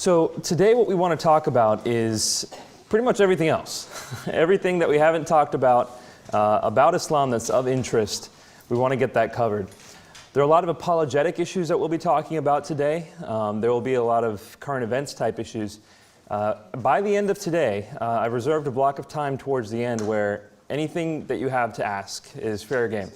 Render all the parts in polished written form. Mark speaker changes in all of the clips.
Speaker 1: So today what we want to talk about is pretty much everything else. Everything that we haven't talked about Islam that's of interest, we want to get that covered. There are a lot of apologetic issues that we'll be talking about today. There will be a lot of current events type issues. By the end of today, I've reserved a block of time towards the end where anything that you have to ask is fair game.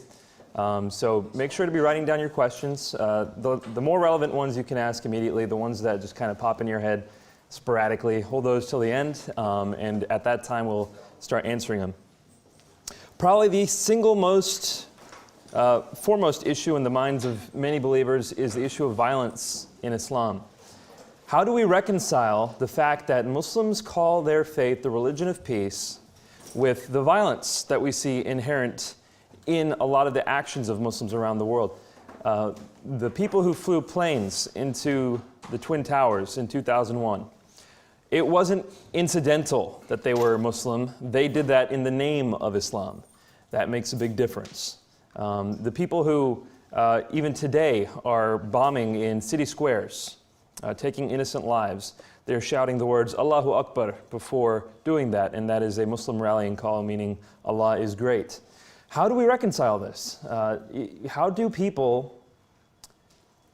Speaker 1: So make sure to be writing down your questions. The more relevant ones you can ask immediately, the ones that just kind of pop in your head sporadically, hold those till the end, and at that time we'll start answering them. Probably the single most foremost issue in the minds of many believers is the issue of violence in Islam. How do we reconcile the fact that Muslims call their faith the religion of peace with the violence that we see inherent in a lot of the actions of Muslims around the world? The people who flew planes into the Twin Towers in 2001, it wasn't incidental that they were Muslim. They did that in the name of Islam. That makes a big difference. The people who even today are bombing in city squares, taking innocent lives, they're shouting the words Allahu Akbar before doing that, and that is a Muslim rallying call meaning Allah is great. How do we reconcile this? How do people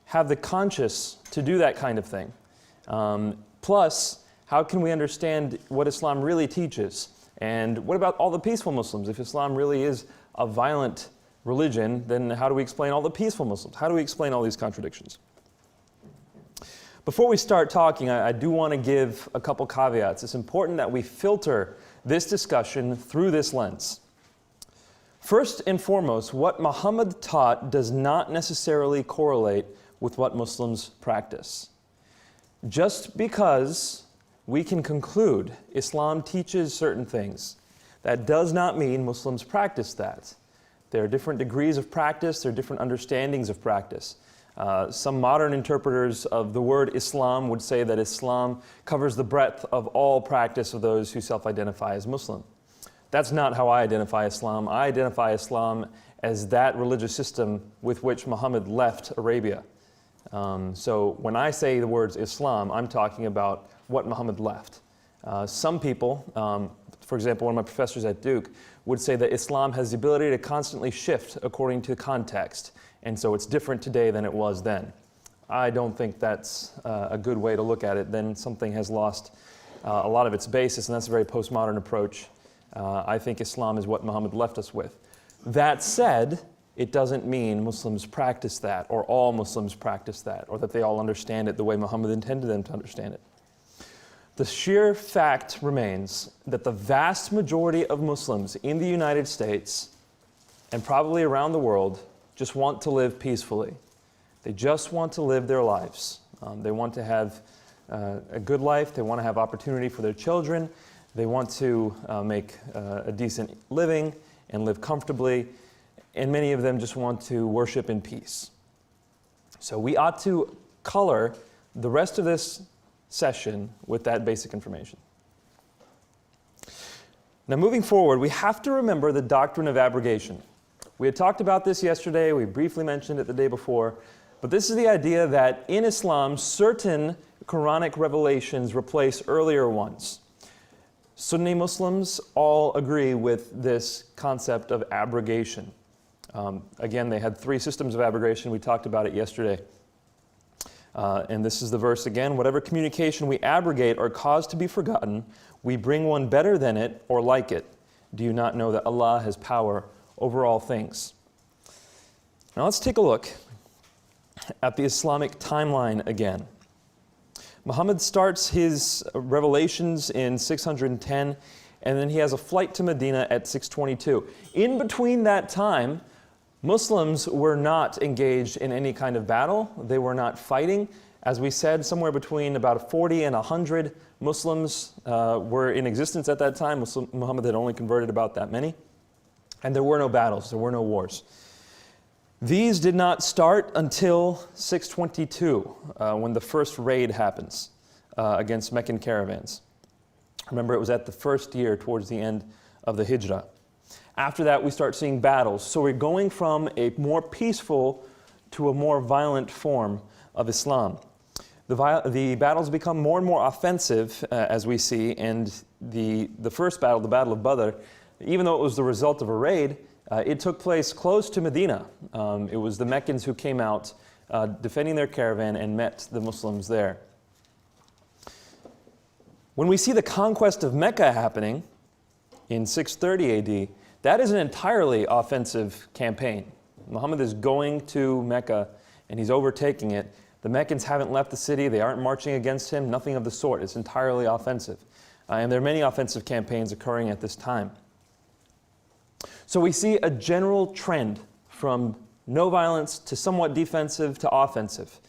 Speaker 1: have the conscience to do that kind of thing? Plus, how can we understand what Islam really teaches? And what about all the peaceful Muslims? If Islam really is a violent religion, then how do we explain all the peaceful Muslims? How do we explain all these contradictions? Before we start talking, I do want to give a couple caveats. It's important that we filter this discussion through this lens. First and foremost, what Muhammad taught does not necessarily correlate with what Muslims practice. Just because we can conclude Islam teaches certain things, that does not mean Muslims practice that. There are different degrees of practice, there are different understandings of practice. Some modern interpreters of the word Islam would say that Islam covers the breadth of all practice of those who self-identify as Muslim. That's not how I identify Islam. I identify Islam as that religious system with which Muhammad left Arabia. So when I say the words Islam, I'm talking about what Muhammad left. Some people, for example, one of my professors at Duke, would say that Islam has the ability to constantly shift according to context, and so it's different today than it was then. I don't think that's a good way to look at it. Then something has lost a lot of its basis, and that's a very postmodern approach. I think Islam is what Muhammad left us with. That said, it doesn't mean Muslims practice that, or all Muslims practice that, or that they all understand it the way Muhammad intended them to understand it. The sheer fact remains that the vast majority of Muslims in the United States, and probably around the world, just want to live peacefully. They just want to live their lives. They want to have a good life. They want to have opportunity for their children. They want to make a decent living and live comfortably, and many of them just want to worship in peace. So we ought to color the rest of this session with that basic information. Now moving forward, we have to remember the doctrine of abrogation. We had talked about this yesterday, we briefly mentioned it the day before, but this is the idea that in Islam, certain Quranic revelations replace earlier ones. Sunni Muslims all agree with this concept of abrogation. Again, they had three systems of abrogation. We talked about it yesterday. And this is the verse again. Whatever communication we abrogate or cause to be forgotten, we bring one better than it or like it. Do you not know that Allah has power over all things? Now let's take a look at the Islamic timeline again. Muhammad starts his revelations in 610, and then he has a flight to Medina at 622. In between that time, Muslims were not engaged in any kind of battle. They were not fighting. As we said, somewhere between about 40 and 100 Muslims were in existence at that time. Muhammad had only converted about that many. And there were no battles, there were no wars. These did not start until 622, when the first raid happens against Meccan caravans. Remember, it was at the first year towards the end of the Hijrah. After that, we start seeing battles. So we're going from a more peaceful to a more violent form of Islam. The battles become more and more offensive, as we see, and the first battle, the Battle of Badr, even though it was the result of a raid, it took place close to Medina. It was the Meccans who came out defending their caravan and met the Muslims there. When we see the conquest of Mecca happening in 630 AD, that is an entirely offensive campaign. Muhammad is going to Mecca and he's overtaking it. The Meccans haven't left the city, they aren't marching against him, nothing of the sort. It's entirely offensive. And there are many offensive campaigns occurring at this time. So we see a general trend from no violence to somewhat defensive to offensive.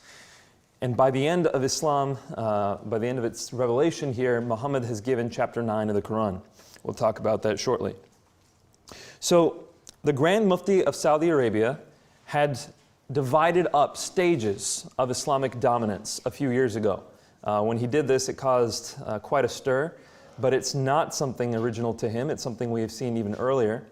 Speaker 1: And by the end of Islam, by the end of its revelation here, Muhammad has given chapter 9 of the Quran. We'll talk about that shortly. So the Grand Mufti of Saudi Arabia had divided up stages of Islamic dominance a few years ago. When he did this, it caused quite a stir, but it's not something original to him. It's something we have seen even earlier.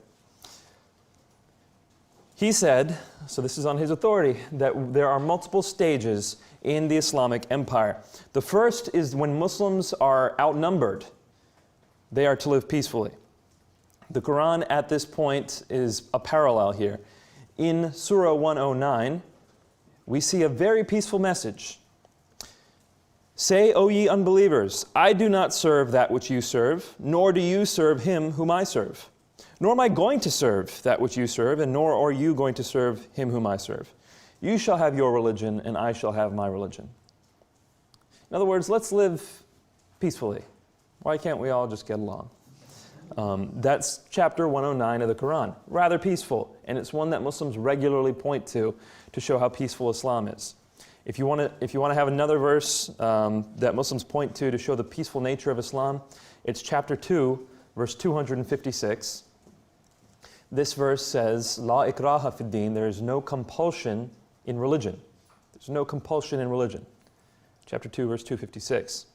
Speaker 1: He said, so this is on his authority, that there are multiple stages in the Islamic empire. The first is when Muslims are outnumbered, they are to live peacefully. The Quran at this point is a parallel here. In Surah 109, we see a very peaceful message. Say, O ye unbelievers, I do not serve that which you serve, nor do you serve him whom I serve. Nor am I going to serve that which you serve, and nor are you going to serve him whom I serve. You shall have your religion, and I shall have my religion. In other words, let's live peacefully. Why can't we all just get along? That's chapter 109 of the Quran. Rather peaceful, and it's one that Muslims regularly point to show how peaceful Islam is. If you want to have another verse that Muslims point to show the peaceful nature of Islam, it's chapter 2, verse 256. This verse says, La ikraha fid din, there is no compulsion in religion. There's no compulsion in religion. Chapter 2, verse 256.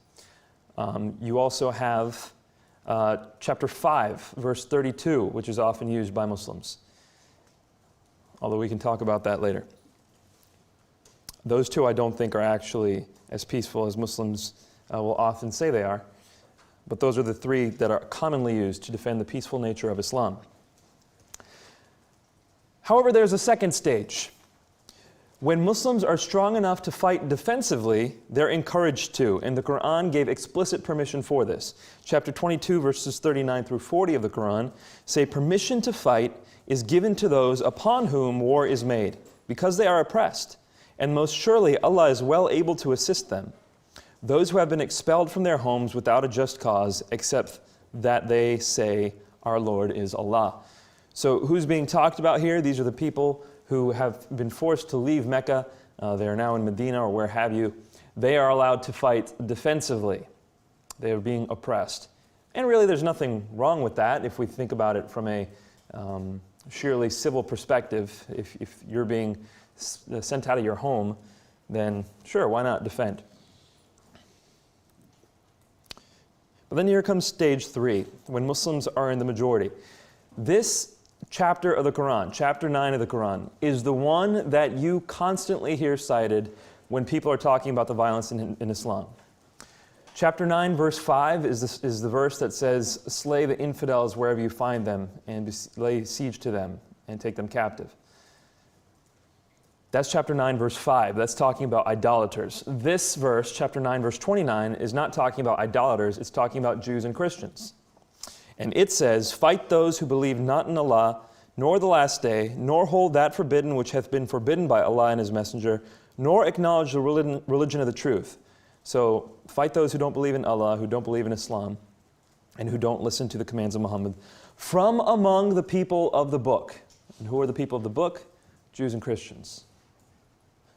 Speaker 1: You also have chapter 5, verse 32, which is often used by Muslims. Although we can talk about that later. Those two I don't think are actually as peaceful as Muslims will often say they are. But those are the three that are commonly used to defend the peaceful nature of Islam. However, there's a second stage. When Muslims are strong enough to fight defensively, they're encouraged to, and the Quran gave explicit permission for this. Chapter 22, verses 39 through 40 of the Quran say, permission to fight is given to those upon whom war is made, because they are oppressed, and most surely Allah is well able to assist them. Those who have been expelled from their homes without a just cause, except that they say, our Lord is Allah. So who's being talked about here? These are the people who have been forced to leave Mecca. They are now in Medina or where have you. They are allowed to fight defensively. They are being oppressed. And really there's nothing wrong with that if we think about it from a sheerly civil perspective. If you're being sent out of your home, then sure, why not defend? But then here comes stage 3, when Muslims are in the majority. This chapter of the Quran, chapter 9 of the Quran, is the one that you constantly hear cited when people are talking about the violence in Islam. Chapter 9, verse 5 is the verse that says, slay the infidels wherever you find them, and lay siege to them, and take them captive. That's chapter 9, verse 5. That's talking about idolaters. This verse, chapter 9, verse 29, is not talking about idolaters. It's talking about Jews and Christians. And it says, fight those who believe not in Allah, nor the last day, nor hold that forbidden which hath been forbidden by Allah and His Messenger, nor acknowledge the religion of the truth. So fight those who don't believe in Allah, who don't believe in Islam, and who don't listen to the commands of Muhammad, from among the people of the book. And who are the people of the book? Jews and Christians.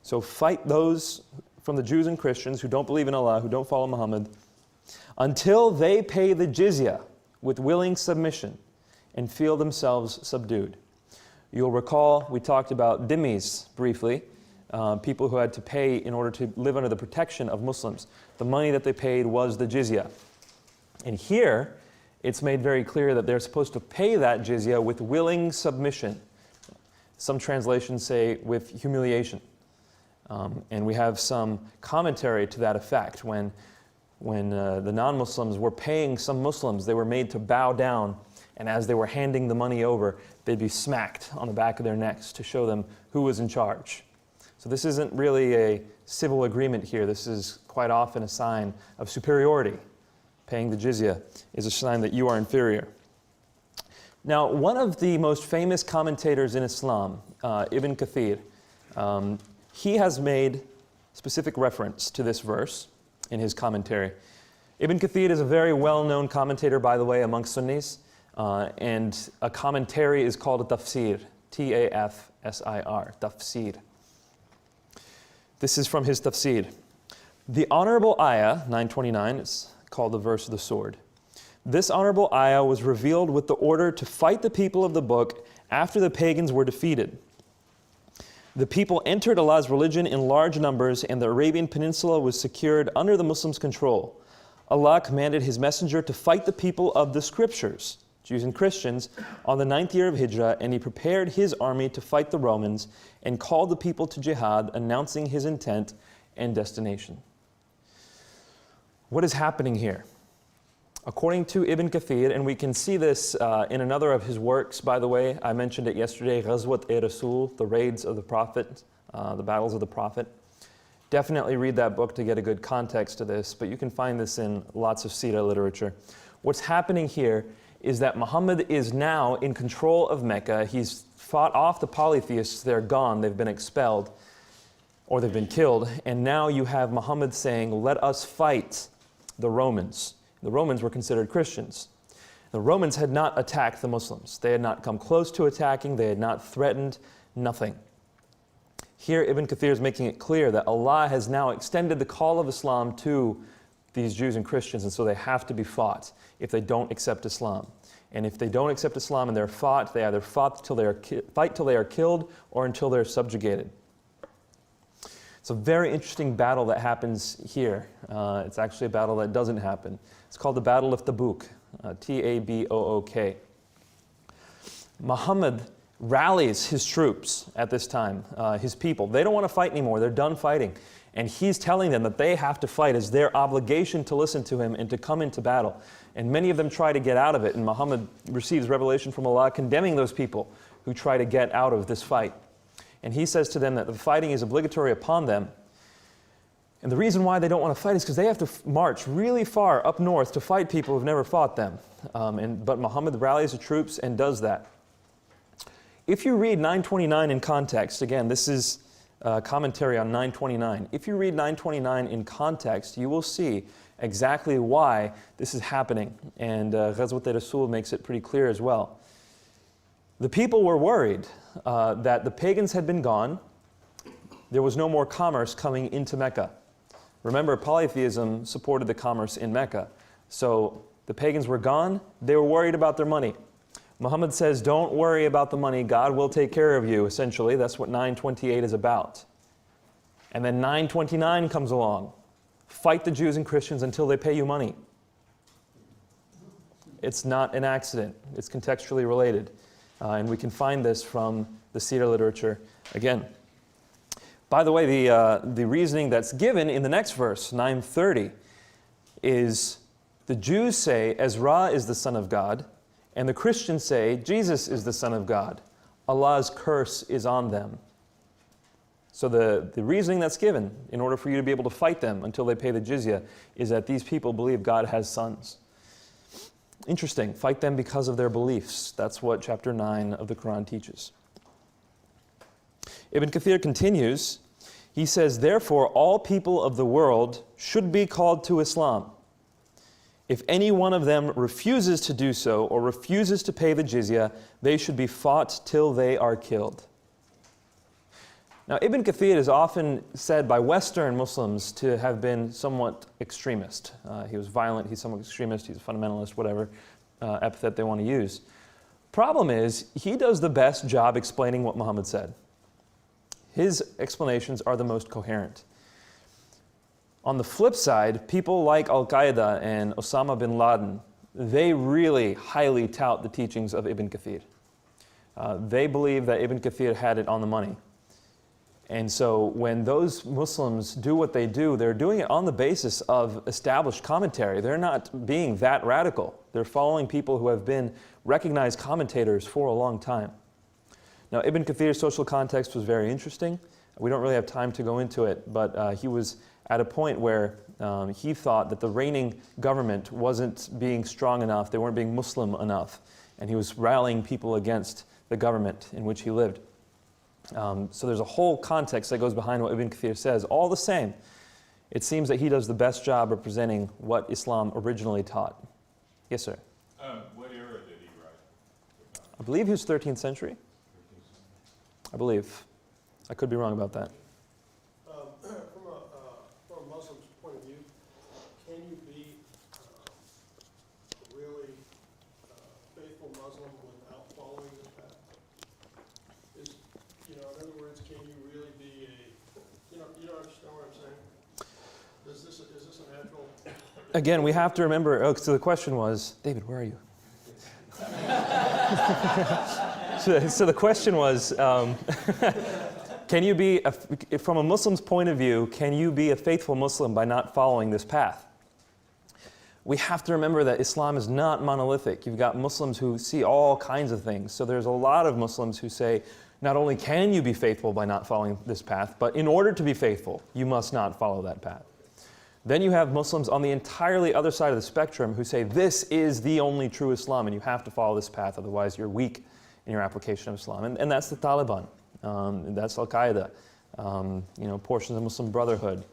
Speaker 1: So fight those from the Jews and Christians who don't believe in Allah, who don't follow Muhammad, until they pay the jizya with willing submission and feel themselves subdued. You'll recall we talked about dhimmis briefly, people who had to pay in order to live under the protection of Muslims. The money that they paid was the jizya. And here, it's made very clear that they're supposed to pay that jizya with willing submission. Some translations say with humiliation. And we have some commentary to that effect. When the non-Muslims were paying some Muslims, they were made to bow down, and as they were handing the money over, they'd be smacked on the back of their necks to show them who was in charge. So this isn't really a civil agreement here. This is quite often a sign of superiority. Paying the jizya is a sign that you are inferior. Now, one of the most famous commentators in Islam, Ibn Kathir, he has made specific reference to this verse in his commentary. Ibn Kathir is a very well-known commentator, by the way, amongst Sunnis, and a commentary is called a tafsir, T-A-F-S-I-R, tafsir. This is from his tafsir. The honorable ayah, 929, is called the verse of the sword. This honorable ayah was revealed with the order to fight the people of the book after the pagans were defeated. The people entered Allah's religion in large numbers, and the Arabian Peninsula was secured under the Muslims' control. Allah commanded His messenger to fight the people of the scriptures, Jews and Christians, on the 9th year of Hijrah, and He prepared His army to fight the Romans and called the people to jihad, announcing His intent and destination. What is happening here? According to Ibn Kathir, and we can see this in another of his works, by the way, I mentioned it yesterday, Ghazwat-e-Rasul, the raids of the Prophet, the battles of the Prophet. Definitely read that book to get a good context to this, but you can find this in lots of Sira literature. What's happening here is that Muhammad is now in control of Mecca. He's fought off the polytheists. They're gone. They've been expelled, or they've been killed. And now you have Muhammad saying, let us fight the Romans. The Romans were considered Christians. The Romans had not attacked the Muslims. They had not come close to attacking. They had not threatened, nothing. Here, Ibn Kathir is making it clear that Allah has now extended the call of Islam to these Jews and Christians, and so they have to be fought if they don't accept Islam. And if they don't accept Islam and they're fought, they either fight till they are killed or until they're subjugated. It's a very interesting battle that happens here. It's actually a battle that doesn't happen. It's called the Battle of Tabuk, T-A-B-O-O-K. Muhammad rallies his troops at this time, his people. They don't want to fight anymore. They're done fighting. And he's telling them that they have to fight. It's their obligation to listen to him and to come into battle. And many of them try to get out of it. And Muhammad receives revelation from Allah condemning those people who try to get out of this fight. And he says to them that the fighting is obligatory upon them. And the reason why they don't want to fight is because they have to march really far up north to fight people who've never fought them. But Muhammad rallies the troops and does that. If you read 929 in context, again, this is commentary on 929. If you read 929 in context, you will see exactly why this is happening. And Ghazwat-e-Rasul makes it pretty clear as well. The people were worried that the pagans had been gone. There was no more commerce coming into Mecca. Remember, polytheism supported the commerce in Mecca. So the pagans were gone. They were worried about their money. Muhammad says, don't worry about the money. God will take care of you, essentially. That's what 928 is about. And then 929 comes along. Fight the Jews and Christians until they pay you money. It's not an accident. It's contextually related. And we can find this from the Sira literature again. By the way, the reasoning that's given in the next verse, 930, is the Jews say Ezra is the son of God, and the Christians say Jesus is the son of God. Allah's curse is on them. So the reasoning that's given in order for you to be able to fight them until they pay the jizya is that these people believe God has sons. Interesting. Fight them because of their beliefs. That's what chapter 9 of the Quran teaches. Ibn Kathir continues. He says, therefore, all people of the world should be called to Islam. If any one of them refuses to do so or refuses to pay the jizya, they should be fought till they are killed. Now, Ibn Kathir is often said by Western Muslims to have been somewhat extremist. He was violent, he's somewhat extremist, he's a fundamentalist, whatever epithet they want to use. Problem is, he does the best job explaining what Muhammad said. His explanations are the most coherent. On the flip side, people like Al-Qaeda and Osama bin Laden, they really highly tout the teachings of Ibn Kathir. They believe that Ibn Kathir had it on the money. And so when those Muslims do what they do, they're doing it on the basis of established commentary. They're not being that radical. They're following people who have been recognized commentators for a long time. Now, Ibn Kathir's social context was very interesting. We don't really have time to go into it, but he was at a point where he thought that the reigning government wasn't being strong enough, they weren't being Muslim enough, and he was rallying people against the government in which he lived. So there's a whole context that goes behind what Ibn Kathir says. All the same, it seems that he does the best job representing what Islam originally taught. Yes, sir?
Speaker 2: What era did he write?
Speaker 1: I believe he was 13th century. I believe. I could be wrong about that.
Speaker 3: From a Muslim's point of view, can you be a really faithful Muslim without following this path? In other words, can you really be you understand what I'm saying? Is this a natural?
Speaker 1: Again, we have to remember, so the question was, David, where are you? So the question was, can you be, from a Muslim's point of view, can you be a faithful Muslim by not following this path? We have to remember that Islam is not monolithic. You've got Muslims who see all kinds of things. So there's a lot of Muslims who say, not only can you be faithful by not following this path, but in order to be faithful, you must not follow that path. Then you have Muslims on the entirely other side of the spectrum who say, this is the only true Islam and you have to follow this path, otherwise you're weak in your application of Islam. And that's the Taliban. That's Al-Qaeda, portions of Muslim Brotherhood,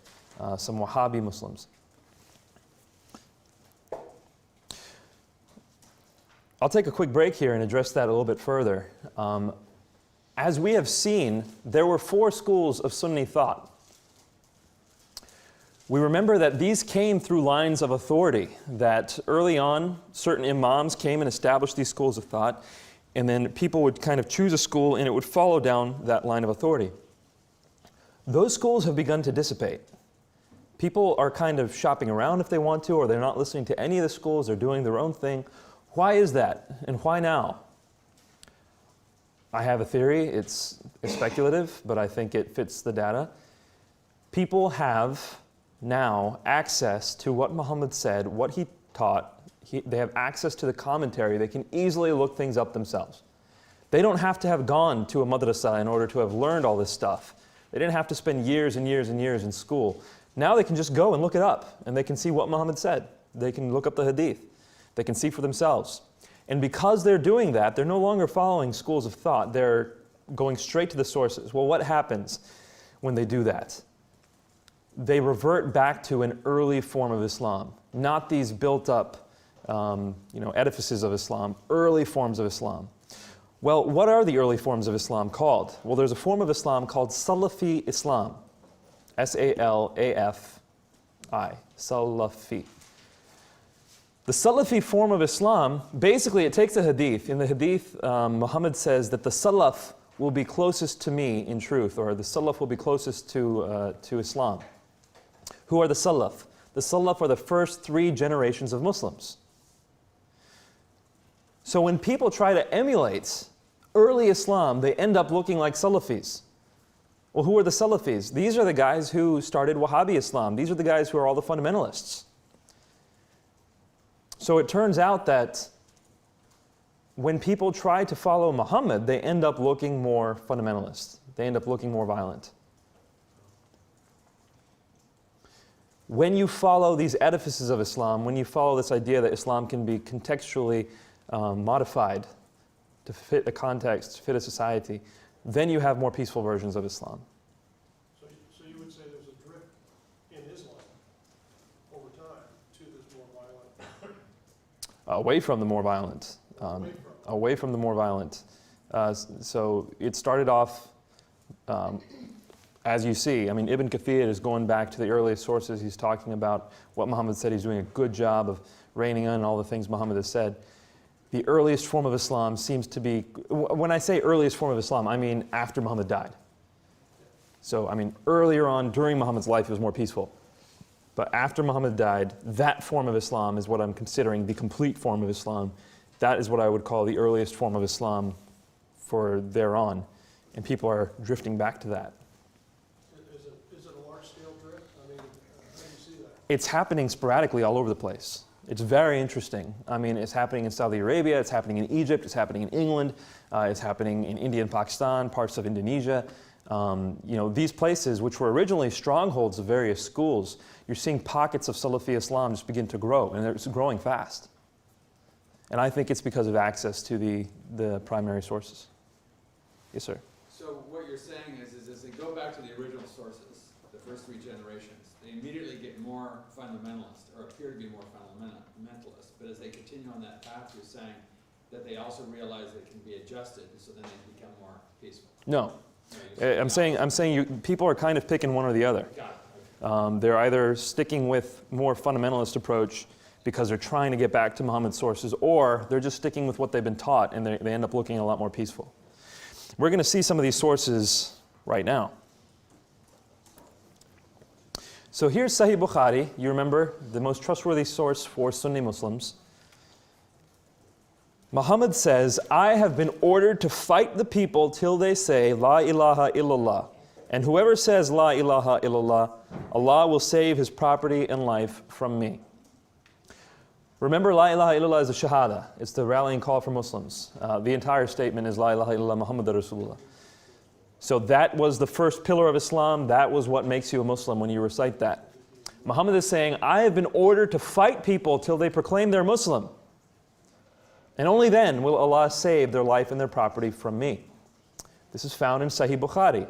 Speaker 1: some Wahhabi Muslims. I'll take a quick break here and address that a little bit further. As we have seen, there were 4 schools of Sunni thought. We remember that these came through lines of authority, that early on, certain imams came and established these schools of thought, and then people would kind of choose a school and it would follow down that line of authority. Those schools have begun to dissipate. People are kind of shopping around if they want to, or they're not listening to any of the schools, they're doing their own thing. Why is that, and why now? I have a theory, it's speculative, but I think it fits the data. People have now access to what Muhammad said, what he taught. They have access to the commentary. They can easily look things up themselves. They don't have to have gone to a madrasa in order to have learned all this stuff. They didn't have to spend years and years and years in school. Now they can just go and look it up, and they can see what Muhammad said. They can look up the hadith. They can see for themselves. And because they're doing that, they're no longer following schools of thought. They're going straight to the sources. Well, what happens when they do that? They revert back to an early form of Islam, not these built-up edifices of Islam, early forms of Islam. Well, what are the early forms of Islam called? Well, there's a form of Islam called Salafi Islam. S-A-L-A-F-I. Salafi. The Salafi form of Islam, basically it takes a hadith. In the hadith, Muhammad says that the Salaf will be closest to me in truth, or the Salaf will be closest to Islam. Who are the Salaf? The Salaf are the first 3 generations of Muslims. So when people try to emulate early Islam, they end up looking like Salafis. Well, who are the Salafis? These are the guys who started Wahhabi Islam. These are the guys who are all the fundamentalists. So it turns out that when people try to follow Muhammad, they end up looking more fundamentalist. They end up looking more violent. When you follow these edifices of Islam, when you follow this idea that Islam can be contextually modified to fit a context, to fit a society, then you have more peaceful versions of Islam.
Speaker 3: So you would say there's a drift in Islam over time to this more violent?
Speaker 1: Away from the more violent. Away from the more violent. So it started off, as you see, Ibn Kathir is going back to the earliest sources. He's talking about what Muhammad said. He's doing a good job of reining in all the things Muhammad has said. The earliest form of Islam seems to be, when I say earliest form of Islam, I mean after Muhammad died. So, earlier on, during Muhammad's life, it was more peaceful. But after Muhammad died, that form of Islam is what I'm considering the complete form of Islam. That is what I would call the earliest form of Islam for thereon. And people are drifting back to that. it's happening sporadically all over the place. It's very interesting. I mean, it's happening in Saudi Arabia, it's happening in Egypt, it's happening in England, it's happening in India and Pakistan, parts of Indonesia. These places, which were originally strongholds of various schools, you're seeing pockets of Salafi Islam just begin to grow, and it's growing fast. And I think it's because of access to the primary sources. Yes, sir?
Speaker 4: So what you're saying is they go back to the original sources, the first 3 generations, they immediately get more fundamentalist, or appear to be more fundamentalist, but as they continue on that path, you're saying that they also realize they can be adjusted, so then they become more peaceful.
Speaker 1: No. I'm saying people are kind of picking one or the other.
Speaker 4: Got it. Okay.
Speaker 1: They're either sticking with more fundamentalist approach because they're trying to get back to Muhammad's sources, or they're just sticking with what they've been taught and they end up looking a lot more peaceful. We're going to see some of these sources right now. So here's Sahih Bukhari. You remember, the most trustworthy source for Sunni Muslims. Muhammad says, I have been ordered to fight the people till they say, La ilaha illallah. And whoever says, La ilaha illallah, Allah will save his property and life from me. Remember, La ilaha illallah is a shahada. It's the rallying call for Muslims. The entire statement is La ilaha illallah Muhammadur Rasulullah. So that was the first pillar of Islam. That was what makes you a Muslim when you recite that. Muhammad is saying, I have been ordered to fight people till they proclaim they're Muslim. And only then will Allah save their life and their property from me. This is found in Sahih Bukhari.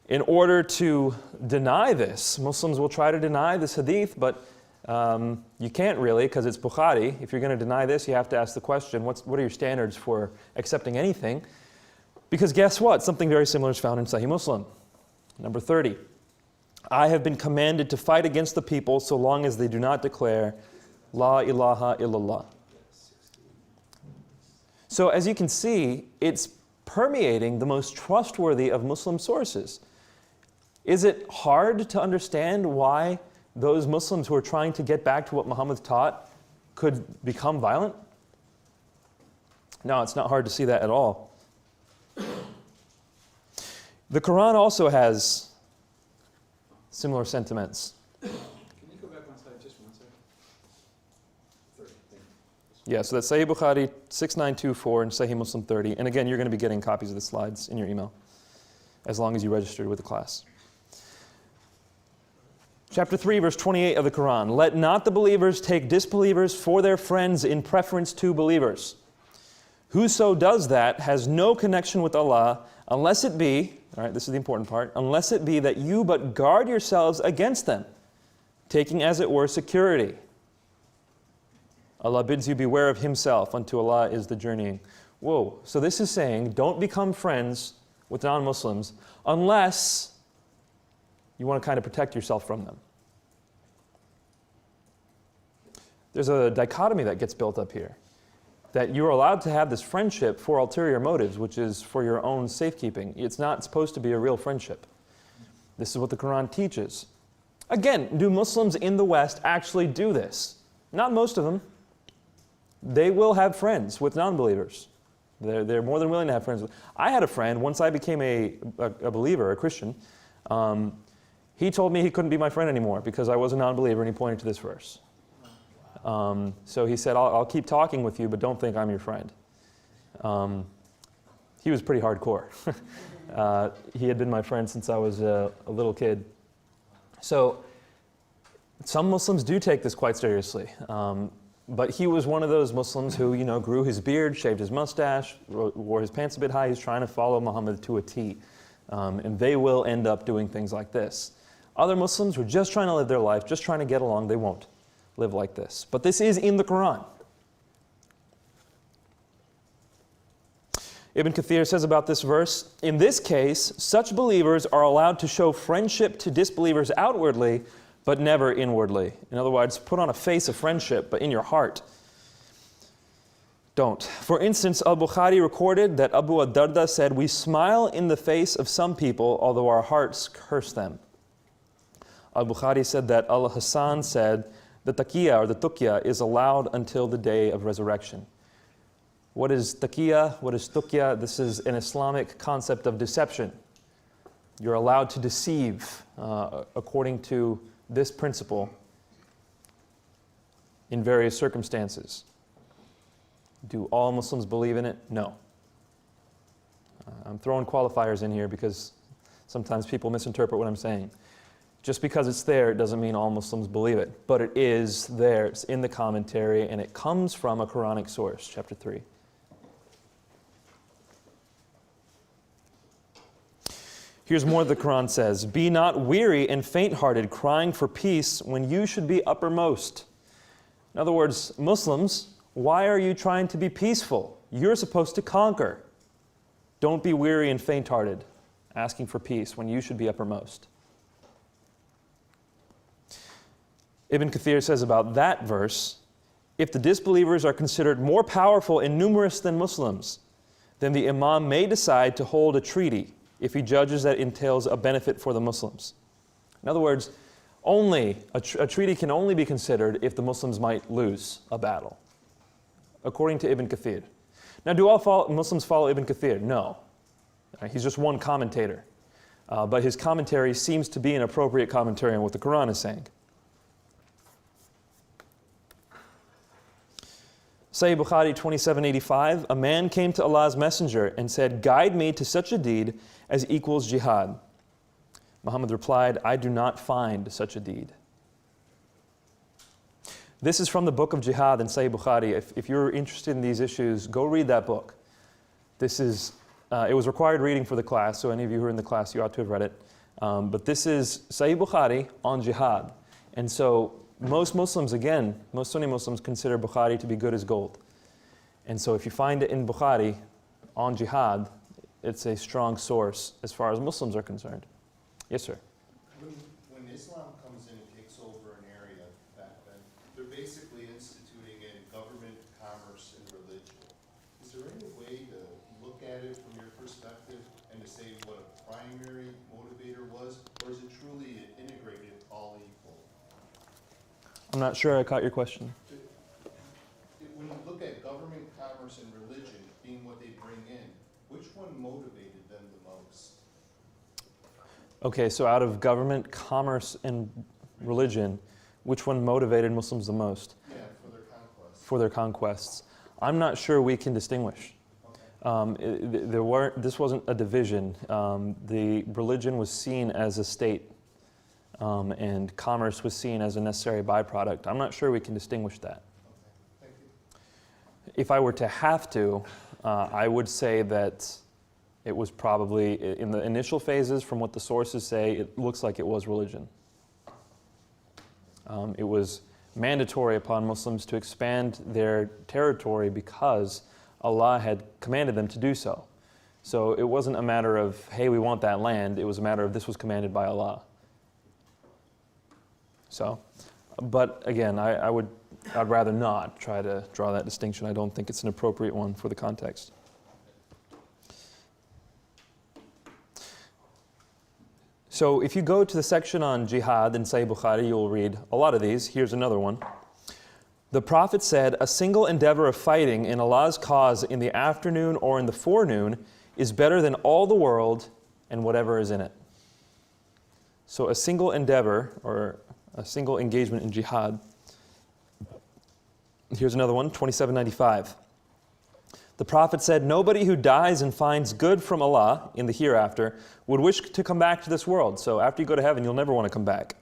Speaker 1: In order to deny this, Muslims will try to deny this hadith, but you can't really, because it's Bukhari. If you're going to deny this, you have to ask the question, what are your standards for accepting anything? Because guess what? Something very similar is found in Sahih Muslim. Number 30. I have been commanded to fight against the people so long as they do not declare La ilaha illallah. So as you can see, it's permeating the most trustworthy of Muslim sources. Is it hard to understand why those Muslims who are trying to get back to what Muhammad taught could become violent? No, it's not hard to see that at all. The Quran also has similar sentiments.
Speaker 4: Can you go back one slide, just one second? 30, thank you.
Speaker 1: Yeah, so that's Sahih Bukhari 6924 and Sahih Muslim 30. And again, you're going to be getting copies of the slides in your email, as long as you registered with the class. Chapter 3, verse 28 of the Quran. Let not the believers take disbelievers for their friends in preference to believers. Whoso does that has no connection with Allah, unless it be, all right, this is the important part, unless it be that you but guard yourselves against them, taking as it were security. Allah bids you beware of himself, unto Allah is the journeying. Whoa, so this is saying don't become friends with non-Muslims unless you want to kind of protect yourself from them. There's a dichotomy that gets built up here. That you're allowed to have this friendship for ulterior motives, which is for your own safekeeping. It's not supposed to be a real friendship. This is what the Quran teaches. Again, do Muslims in the West actually do this? Not most of them. They will have friends with non-believers. They're more than willing to have friends with. I had a friend, once I became a believer, a Christian, he told me he couldn't be my friend anymore because I was a non-believer, and he pointed to this verse. So he said, I'll keep talking with you, but don't think I'm your friend. He was pretty hardcore. He had been my friend since I was a little kid. So some Muslims do take this quite seriously. But he was one of those Muslims who, grew his beard, shaved his mustache, wore his pants a bit high. He's trying to follow Muhammad to a T. And they will end up doing things like this. Other Muslims who are just trying to live their life, just trying to get along, they won't live like this. But this is in the Quran. Ibn Kathir says about this verse, in this case, such believers are allowed to show friendship to disbelievers outwardly, but never inwardly. In other words, put on a face of friendship, but in your heart, don't. For instance, Al-Bukhari recorded that Abu ad-Darda said, we smile in the face of some people, although our hearts curse them. Al-Bukhari said that Al-Hasan said, the taqiyya or the tuqya is allowed until the day of resurrection. What is taqiyya? What is tuqya? This is an Islamic concept of deception. You're allowed to deceive according to this principle in various circumstances. Do all Muslims believe in it? No. I'm throwing qualifiers in here because sometimes people misinterpret what I'm saying. Just because it's there, it doesn't mean all Muslims believe it. But it is there. It's in the commentary, and it comes from a Quranic source, chapter 3. Here's more the Quran says. Be not weary and faint-hearted, crying for peace when you should be uppermost. In other words, Muslims, why are you trying to be peaceful? You're supposed to conquer. Don't be weary and faint-hearted, asking for peace when you should be uppermost. Ibn Kathir says about that verse, if the disbelievers are considered more powerful and numerous than Muslims, then the Imam may decide to hold a treaty if he judges that entails a benefit for the Muslims. In other words, a treaty can only be considered if the Muslims might lose a battle, according to Ibn Kathir. Now, do all Muslims follow Ibn Kathir? No. He's just one commentator. But his commentary seems to be an appropriate commentary on what the Quran is saying. Sahih Bukhari 2785, a man came to Allah's Messenger and said, guide me to such a deed as equals jihad. Muhammad replied, I do not find such a deed. This is from the book of Jihad in Sahih Bukhari. If you're interested in these issues, go read that book. This is, it was required reading for the class, so any of you who are in the class, you ought to have read it. But this is Sahih Bukhari on jihad. And so most Muslims, again, most Sunni Muslims consider Bukhari to be good as gold. And so if you find it in Bukhari on jihad, it's a strong source as far as Muslims are concerned. Yes, sir.
Speaker 5: When Islam comes in and takes over an area back then, they're basically instituting a government, commerce, and religion. Is there any way to look at it from your perspective and to say what a primary motivator was? Or is it truly integrated, all equal?
Speaker 1: I'm not sure I caught your question.
Speaker 5: When you look at government, commerce, and religion being what they bring in, which one motivated them the most?
Speaker 1: Okay, so out of government, commerce, and religion, which one motivated Muslims the most?
Speaker 5: Yeah, for their conquest.
Speaker 1: For their conquests. I'm not sure we can distinguish.
Speaker 5: Okay.
Speaker 1: This wasn't a division. The religion was seen as a state, and commerce was seen as a necessary byproduct. I'm not sure we can distinguish that.
Speaker 5: Okay. Thank you.
Speaker 1: If I were to have to, I would say that it was probably, in the initial phases, from what the sources say, it looks like it was religion. It was mandatory upon Muslims to expand their territory because Allah had commanded them to do so. So it wasn't a matter of, hey, we want that land. It was a matter of this was commanded by Allah. So, but again, I'd rather not try to draw that distinction. I don't think it's an appropriate one for the context. So if you go to the section on jihad in Sahih Bukhari, you'll read a lot of these. Here's another one. The Prophet said, a single endeavor of fighting in Allah's cause in the afternoon or in the forenoon is better than all the world and whatever is in it. So a single endeavor or a single engagement in jihad. Here's another one, 2795. The Prophet said, nobody who dies and finds good from Allah in the hereafter would wish to come back to this world. So after you go to heaven, you'll never want to come back.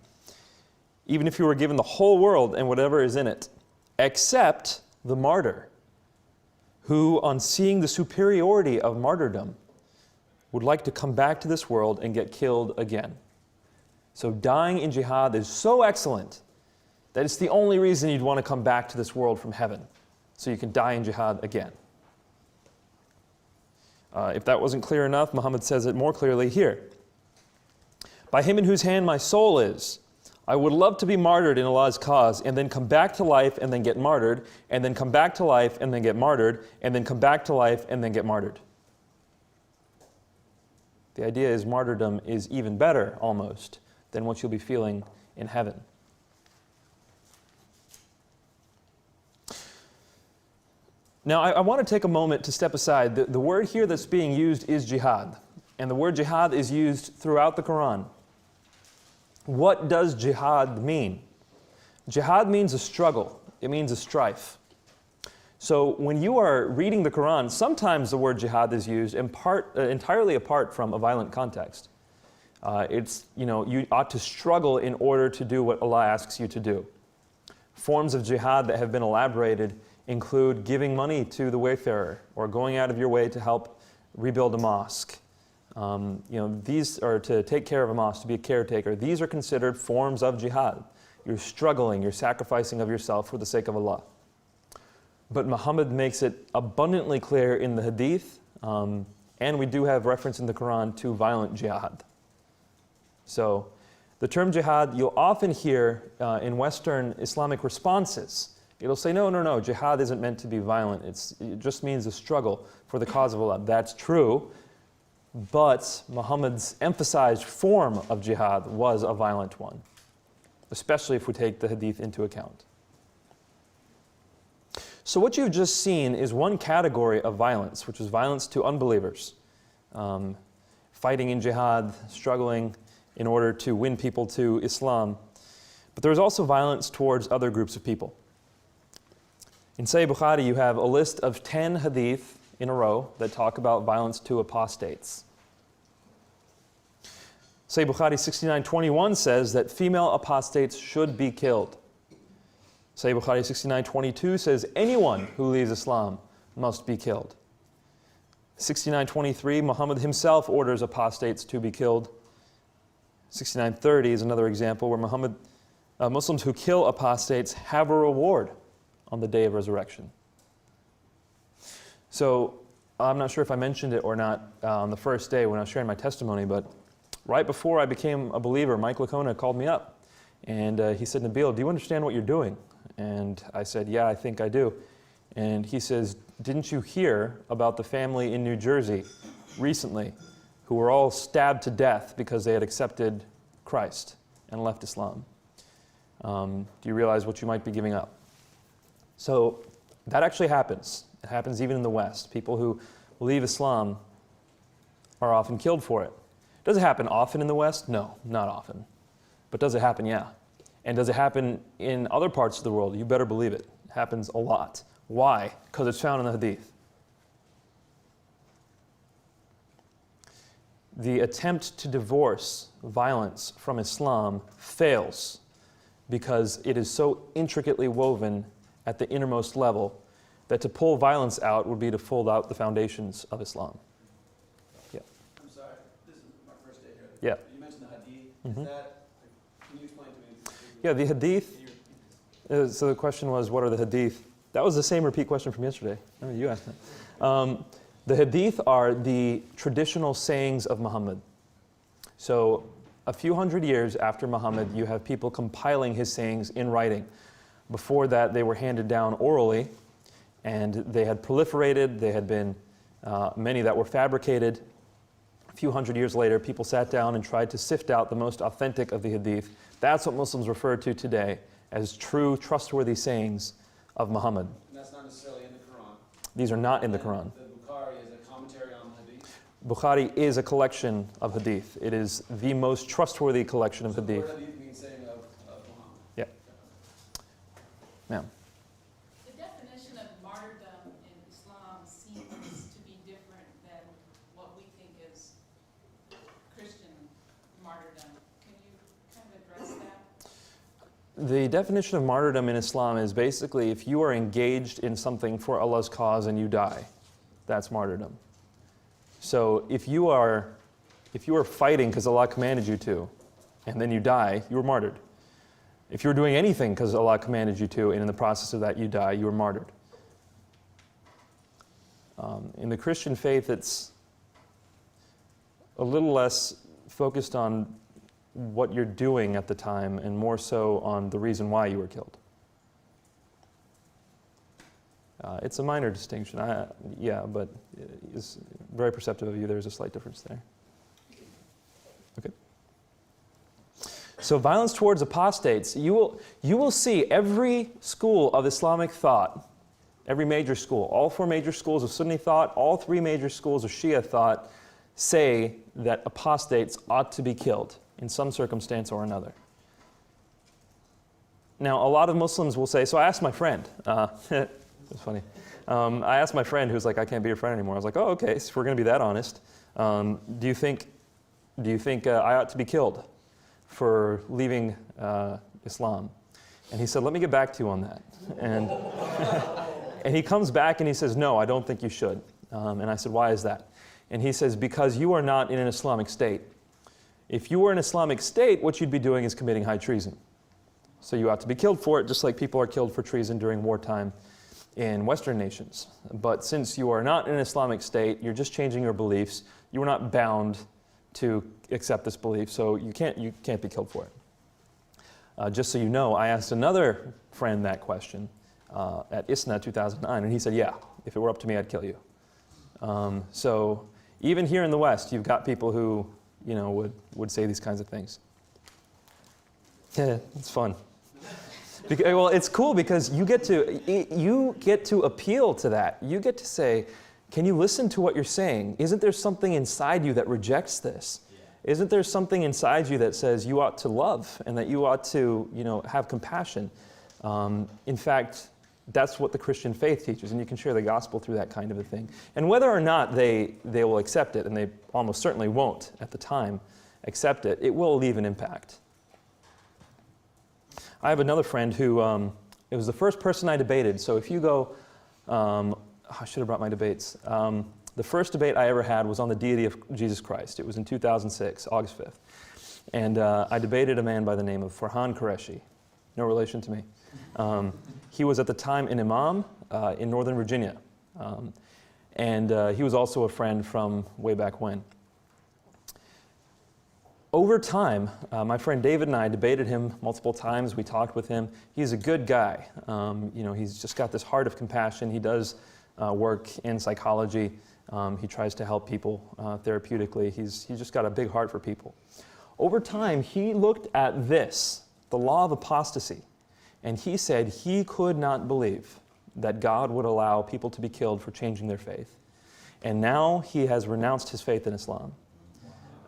Speaker 1: Even if you were given the whole world and whatever is in it, except the martyr, who on seeing the superiority of martyrdom would like to come back to this world and get killed again. So dying in jihad is so excellent that it's the only reason you'd want to come back to this world from heaven, so you can die in jihad again. If that wasn't clear enough, Muhammad says it more clearly here. By him in whose hand my soul is, I would love to be martyred in Allah's cause and then come back to life and then get martyred, and then come back to life and then get martyred, and then come back to life and then get martyred. The idea is martyrdom is even better, almost, than what you'll be feeling in heaven. Now, I want to take a moment to step aside. The word here that's being used is jihad. And the word jihad is used throughout the Quran. What does jihad mean? Jihad means a struggle. It means a strife. So when you are reading the Quran, sometimes the word jihad is used entirely apart from a violent context. You ought to struggle in order to do what Allah asks you to do. Forms of jihad that have been elaborated include giving money to the wayfarer or going out of your way to help rebuild a mosque. These are to take care of a mosque, to be a caretaker. These are considered forms of jihad. You're struggling, you're sacrificing of yourself for the sake of Allah. But Muhammad makes it abundantly clear in the hadith, and we do have reference in the Quran to violent jihad. So the term jihad you'll often hear in Western Islamic responses. It'll say, no, jihad isn't meant to be violent. It just means a struggle for the cause of Allah. That's true, but Muhammad's emphasized form of jihad was a violent one, especially if we take the hadith into account. So what you've just seen is one category of violence, which is violence to unbelievers. Fighting in jihad, struggling in order to win people to Islam. But there's also violence towards other groups of people. In Sahih Bukhari, you have a list of 10 hadith in a row that talk about violence to apostates. Sahih Bukhari 69:21 says that female apostates should be killed. Sahih Bukhari 69:22 says anyone who leaves Islam must be killed. 69:23, Muhammad himself orders apostates to be killed. 69:30 is another example where Muslims who kill apostates have a reward on the day of resurrection. So I'm not sure if I mentioned it or not on the first day when I was sharing my testimony, but right before I became a believer, Mike Lacona called me up and he said, Nabeel, do you understand what you're doing? And I said, yeah, I think I do. And he says, didn't you hear about the family in New Jersey recently who were all stabbed to death because they had accepted Christ and left Islam? Do you realize what you might be giving up? So that actually happens. It happens even in the West. People who leave Islam are often killed for it. Does it happen often in the West? No, not often. But does it happen? Yeah. And does it happen in other parts of the world? You better believe it. It happens a lot. Why? Because it's found in the Hadith. The attempt to divorce violence from Islam fails because it is so intricately woven at the innermost level that to pull violence out would be to fold out the foundations of Islam. Yeah.
Speaker 6: I'm sorry, this is my first day here.
Speaker 1: Yeah.
Speaker 6: You mentioned the hadith.
Speaker 1: Mhm.
Speaker 6: Is that, can you explain to me?
Speaker 1: Yeah, the hadith.
Speaker 6: Can you repeat
Speaker 1: So the question was, what are the hadith? That was the same repeat question from yesterday. I mean, you asked it. The hadith are the traditional sayings of Muhammad. So a few hundred years after Muhammad, you have people compiling his sayings in writing. Before that, they were handed down orally, and they had proliferated. They had been many that were fabricated. A few hundred years later, people sat down and tried to sift out the most authentic of the hadith. That's what Muslims refer to today as true, trustworthy sayings of Muhammad.
Speaker 6: And that's not necessarily in the Quran.
Speaker 1: These are not in the
Speaker 6: And
Speaker 1: Quran.
Speaker 6: The Bukhari is a commentary on the hadith.
Speaker 1: Bukhari is a collection of hadith. It is the most trustworthy collection of
Speaker 6: So the
Speaker 1: hadith.
Speaker 6: word hadith means saying of Muhammad.
Speaker 1: Yeah. Ma'am.
Speaker 7: The definition of martyrdom in Islam seems to be different than what we think is Christian martyrdom. Can you kind of address that?
Speaker 1: The definition of martyrdom in Islam is basically if you are engaged in something for Allah's cause and you die, that's martyrdom. So if you are fighting because Allah commanded you to, and then you die, you were martyred. If you're doing anything because Allah commanded you to, and in the process of that you die, you were martyred. In the Christian faith, it's a little less focused on what you're doing at the time and more so on the reason why you were killed. It's a minor distinction, but it's very perceptive of you. There's a slight difference there. Okay. So violence towards apostates, you will see every school of Islamic thought, every major school, all 4 major schools of Sunni thought, all 3 major schools of Shia thought say that apostates ought to be killed. in some circumstance or another. Now, a lot of Muslims will say, so I asked my friend, it's funny. I asked my friend who's like, I can't be your friend anymore. I was like, oh, okay, so if we're going to be that honest, do you think I ought to be killed for leaving Islam? And he said, let me get back to you on that. And, and he comes back and he says, no, I don't think you should. And I said, why is that? And he says, because you are not in an Islamic state. If you were an Islamic state, what you'd be doing is committing high treason. So you ought to be killed for it, just like people are killed for treason during wartime in Western nations. But since you are not in an Islamic state, you're just changing your beliefs. You are not bound to accept this belief, so you can't be killed for it. Just so you know, I asked another friend that question at ISNA 2009, and he said, yeah, if it were up to me, I'd kill you. So even here in the West, you've got people who, would say these kinds of things. Yeah, it's fun. Well, it's cool because you get to appeal to that. You get to say, can you listen to what you're saying? Isn't there something inside you that rejects this? Isn't there something inside you that says you ought to love and that you ought to, have compassion? In fact, that's what the Christian faith teaches, and you can share the gospel through that kind of a thing. And whether or not they will accept it, and they almost certainly won't at the time accept it, it will leave an impact. I have another friend who, it was the first person I debated. So if you go, I should have brought my debates. The first debate I ever had was on the deity of Jesus Christ. It was in 2006, August 5th. And I debated a man by the name of Farhan Qureshi, no relation to me. He was at the time an imam in Northern Virginia. And he was also a friend from way back when. Over time, my friend David and I debated him multiple times. We talked with him. He's a good guy. He's just got this heart of compassion. He does work in psychology. He tries to help people therapeutically. He's just got a big heart for people. Over time, he looked at this, the law of apostasy, and he said he could not believe that God would allow people to be killed for changing their faith. And now he has renounced his faith in Islam.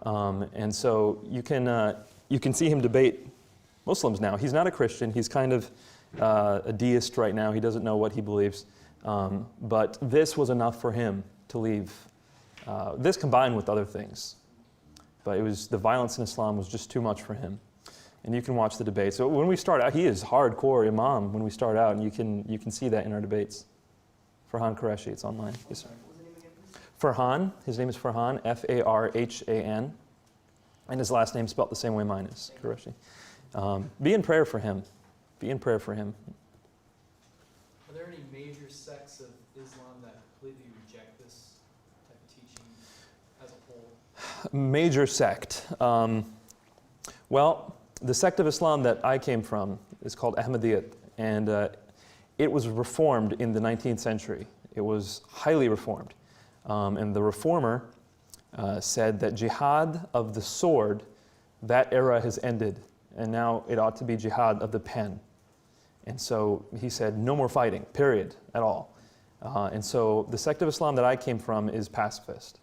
Speaker 1: And so you can see him debate Muslims now. He's not a Christian. He's kind of a deist right now. He doesn't know what he believes. But this was enough for him to leave. This combined with other things. But the violence in Islam was just too much for him. And you can watch the debate. So when we start out, he is hardcore imam when we start out, and you can see that in our debates. Farhan Qureshi, it's online. Yes, sir. Farhan, his name is Farhan, F-A-R-H-A-N, and his last name spelled the same way mine is, Qureshi. Be in prayer for him. Be in prayer for him.
Speaker 8: Are there any major sects of Islam that completely reject this type of teaching as a whole?
Speaker 1: Major sect. Well, the sect of Islam that I came from is called Ahmadiyyat, and it was reformed in the 19th century. It was highly reformed. And the reformer said that jihad of the sword, that era has ended, and now it ought to be jihad of the pen. And so he said, no more fighting, period, at all. And so the sect of Islam that I came from is pacifist.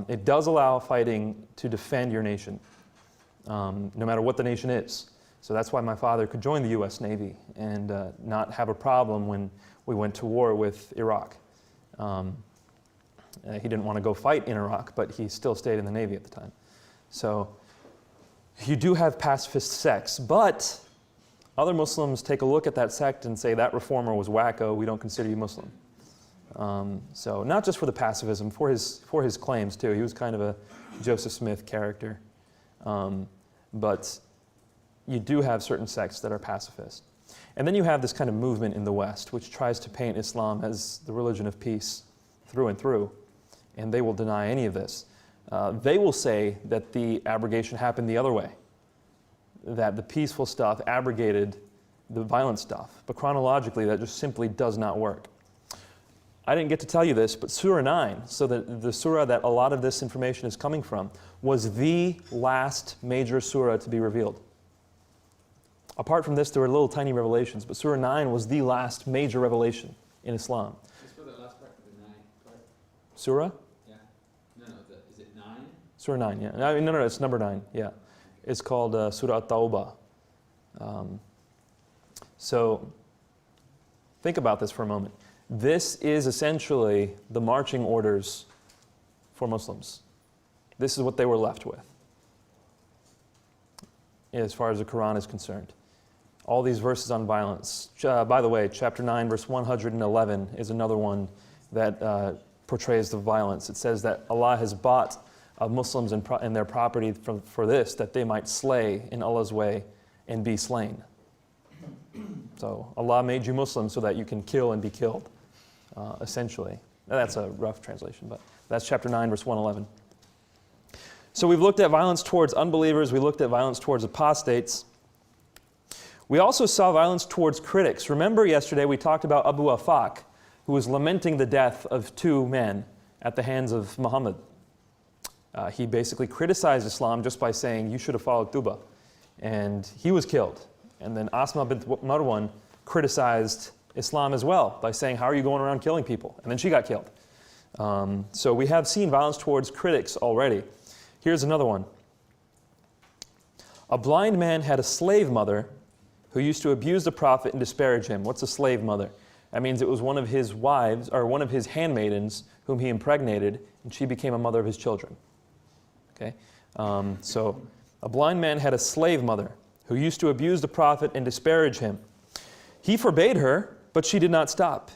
Speaker 1: It does allow fighting to defend your nation, no matter what the nation is. So that's why my father could join the U.S. Navy and not have a problem when we went to war with Iraq. He didn't want to go fight in Iraq, but he still stayed in the Navy at the time. So you do have pacifist sects, but other Muslims take a look at that sect and say, that reformer was wacko, we don't consider you Muslim. So not just for the pacifism, for his claims too. He was kind of a Joseph Smith character. But you do have certain sects that are pacifist. And then you have this kind of movement in the West, which tries to paint Islam as the religion of peace through and through. And they will deny any of this. They will say that the abrogation happened the other way, that the peaceful stuff abrogated the violent stuff. But chronologically, that just simply does not work. I didn't get to tell you this, but Surah 9, so the surah that a lot of this information is coming from, was the last major surah to be revealed. Apart from this, there were little tiny revelations, but Surah 9 was the last major revelation in Islam.
Speaker 4: Just for that last part, the 9 part.
Speaker 1: Surah?
Speaker 4: Yeah. No, is it 9?
Speaker 1: Surah 9, yeah. No, it's number 9, yeah. is called Surah At-Tawbah. So think about this for a moment. This is essentially the marching orders for Muslims. This is what they were left with, as far as the Quran is concerned. All these verses on violence. By the way, chapter 9, verse 111 is another one that portrays the violence. It says that Allah has bought Muslims and their property for this, that they might slay in Allah's way and be slain. So Allah made you Muslim so that you can kill and be killed, essentially. That's a rough translation, but that's chapter 9, verse 111. So we've looked at violence towards unbelievers. We looked at violence towards apostates. We also saw violence towards critics. Remember yesterday we talked about Abu Afaq, who was lamenting the death of two men at the hands of Muhammad. He basically criticized Islam just by saying, you should have followed Tuba. And he was killed. And then Asma bint Marwan criticized Islam as well by saying, how are you going around killing people? And then she got killed. So we have seen violence towards critics already. Here's another one. A blind man had a slave mother who used to abuse the Prophet and disparage him. What's a slave mother? That means it was one of his wives, or one of his handmaidens, whom he impregnated, and she became a mother of his children. Okay? So a blind man had a slave mother who used to abuse the Prophet and disparage him. He forbade her, but she did not stop.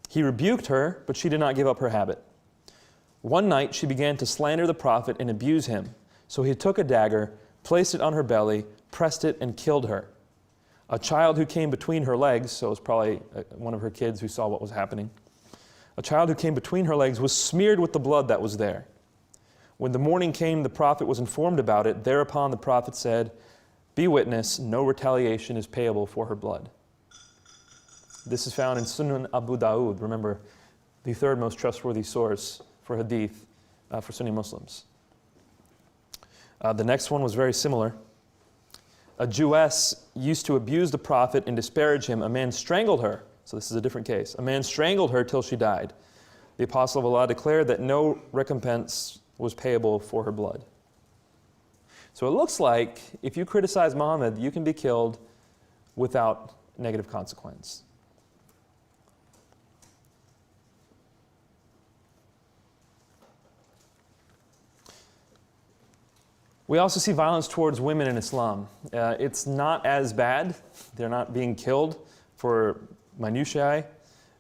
Speaker 1: He rebuked her, but she did not give up her habit. One night she began to slander the Prophet and abuse him. So he took a dagger, placed it on her belly, pressed it, and killed her. A child who came between her legs, so it was probably one of her kids who saw what was happening. A child who came between her legs was smeared with the blood that was there. When the morning came, the Prophet was informed about it. Thereupon the Prophet said, be witness, no retaliation is payable for her blood. This is found in Sunan Abu Dawud. Remember, the third most trustworthy source for hadith for Sunni Muslims. The next one was very similar. A Jewess used to abuse the Prophet and disparage him. A man strangled her. So this is a different case. A man strangled her till she died. The Apostle of Allah declared that no recompense was payable for her blood. So it looks like if you criticize Muhammad, you can be killed without negative consequence. We also see violence towards women in Islam. It's not as bad. They're not being killed for minutiae,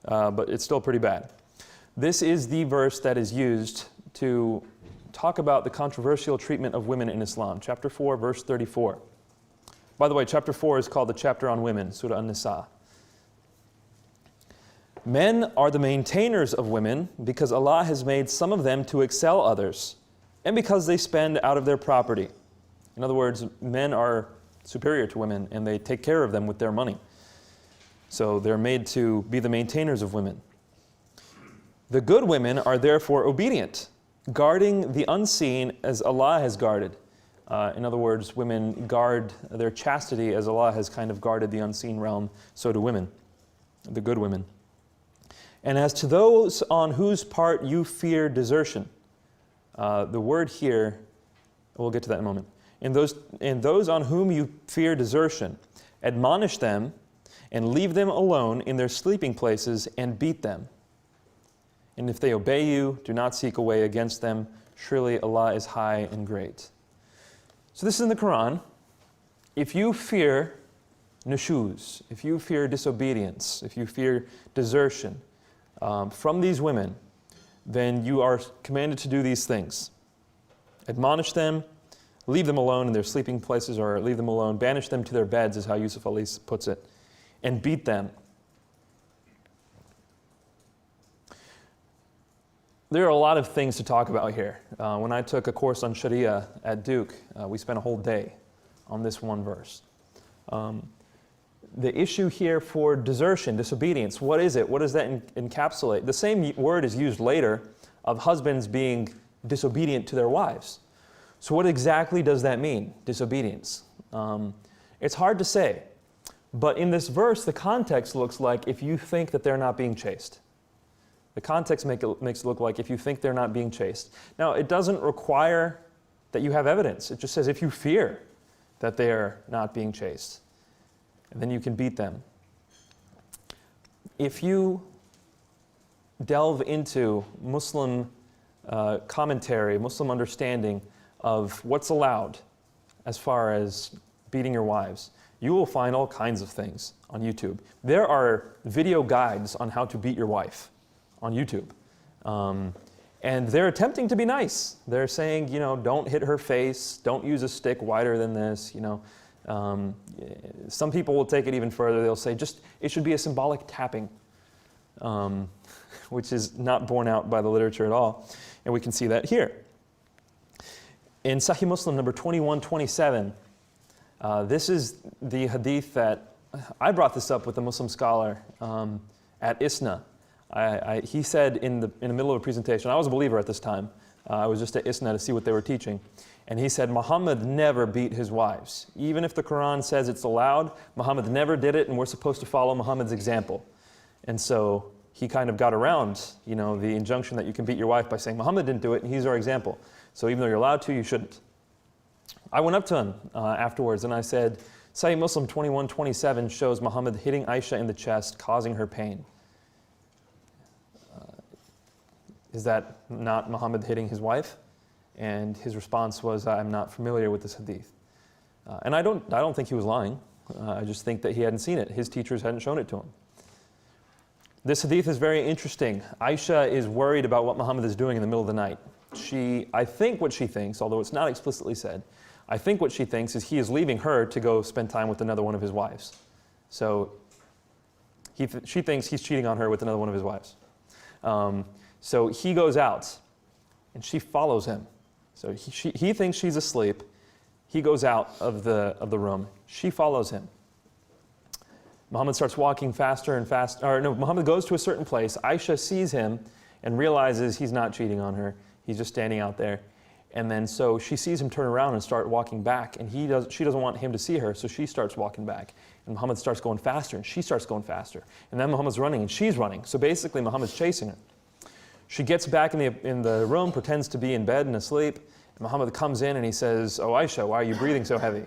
Speaker 1: but it's still pretty bad. This is the verse that is used to talk about the controversial treatment of women in Islam. Chapter 4, verse 34. By the way, chapter 4 is called the chapter on women, Surah An-Nisa. Men are the maintainers of women because Allah has made some of them to excel others, and because they spend out of their property. In other words, men are superior to women and they take care of them with their money. So they're made to be the maintainers of women. The good women are therefore obedient, guarding the unseen as Allah has guarded. In other words, women guard their chastity as Allah has kind of guarded the unseen realm, so do women, the good women. And as to those on whose part you fear desertion, the word here, we'll get to that in a moment. In those on whom you fear desertion, admonish them and leave them alone in their sleeping places and beat them. And if they obey you, do not seek a way against them. Surely Allah is high and great. So this is in the Quran. If you fear nushuz, if you fear disobedience, if you fear desertion from these women, then you are commanded to do these things. Admonish them, leave them alone in their sleeping places, or leave them alone, banish them to their beds, is how Yusuf Ali puts it, and beat them. There are a lot of things to talk about here. When I took a course on Sharia at Duke, we spent a whole day on this one verse. The issue here for desertion, disobedience, what is it? What does that encapsulate? The same word is used later of husbands being disobedient to their wives. So what exactly does that mean, disobedience? It's hard to say. But in this verse, the context looks like if you think that they're not being chaste. The context makes it look like if you think they're not being chaste. Now, it doesn't require that you have evidence. It just says if you fear. that they are not being chaste. And then you can beat them. If you delve into Muslim commentary, Muslim understanding of what's allowed as far as beating your wives, you will find all kinds of things on YouTube. There are video guides on how to beat your wife on YouTube. And they're attempting to be nice. They're saying, don't hit her face, don't use a stick wider than this, Some people will take it even further. They'll say, it should be a symbolic tapping, which is not borne out by the literature at all. And we can see that here. In Sahih Muslim number 2127, this is the hadith that I brought this up with a Muslim scholar at ISNA. He said in the middle of a presentation, I was a believer at this time. I was just at ISNA to see what they were teaching. And he said, Muhammad never beat his wives. Even if the Quran says it's allowed, Muhammad never did it, and we're supposed to follow Muhammad's example. And so he kind of got around, the injunction that you can beat your wife by saying, Muhammad didn't do it, and he's our example. So even though you're allowed to, you shouldn't. I went up to him afterwards and I said, Sahih Muslim 2127 shows Muhammad hitting Aisha in the chest, causing her pain. Is that not Muhammad hitting his wife? And his response was, I'm not familiar with this hadith. And I don't think he was lying. I just think that he hadn't seen it. His teachers hadn't shown it to him. This hadith is very interesting. Aisha is worried about what Muhammad is doing in the middle of the night. I think what she thinks, although it's not explicitly said, I think what she thinks is he is leaving her to go spend time with another one of his wives. So she thinks he's cheating on her with another one of his wives. So he goes out, and she follows him. So he thinks she's asleep. He goes out of the room. She follows him. Muhammad starts walking faster and faster. Muhammad goes to a certain place. Aisha sees him and realizes he's not cheating on her. He's just standing out there. And then so she sees him turn around and start walking back, and she doesn't want him to see her, so she starts walking back. And Muhammad starts going faster, and she starts going faster. And then Muhammad's running, and she's running. So basically Muhammad's chasing her. She gets back in the room, pretends to be in bed and asleep. And Muhammad comes in and he says, "Oh, Aisha, why are you breathing so heavy?"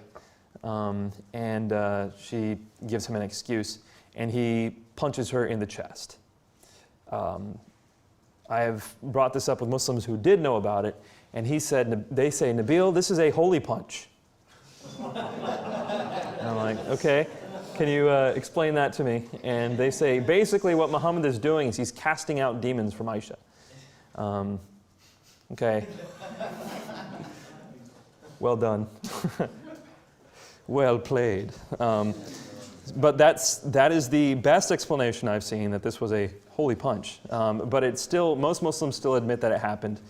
Speaker 1: She gives him an excuse, and he punches her in the chest. I have brought this up with Muslims who did know about it, and they say, Nabeel, this is a holy punch. And I'm like, okay, can you explain that to me? And they say, basically what Muhammad is doing is he's casting out demons from Aisha. Okay. Well done. Well played. But that is the best explanation I've seen, that this was a holy punch. But most Muslims still admit that it happened.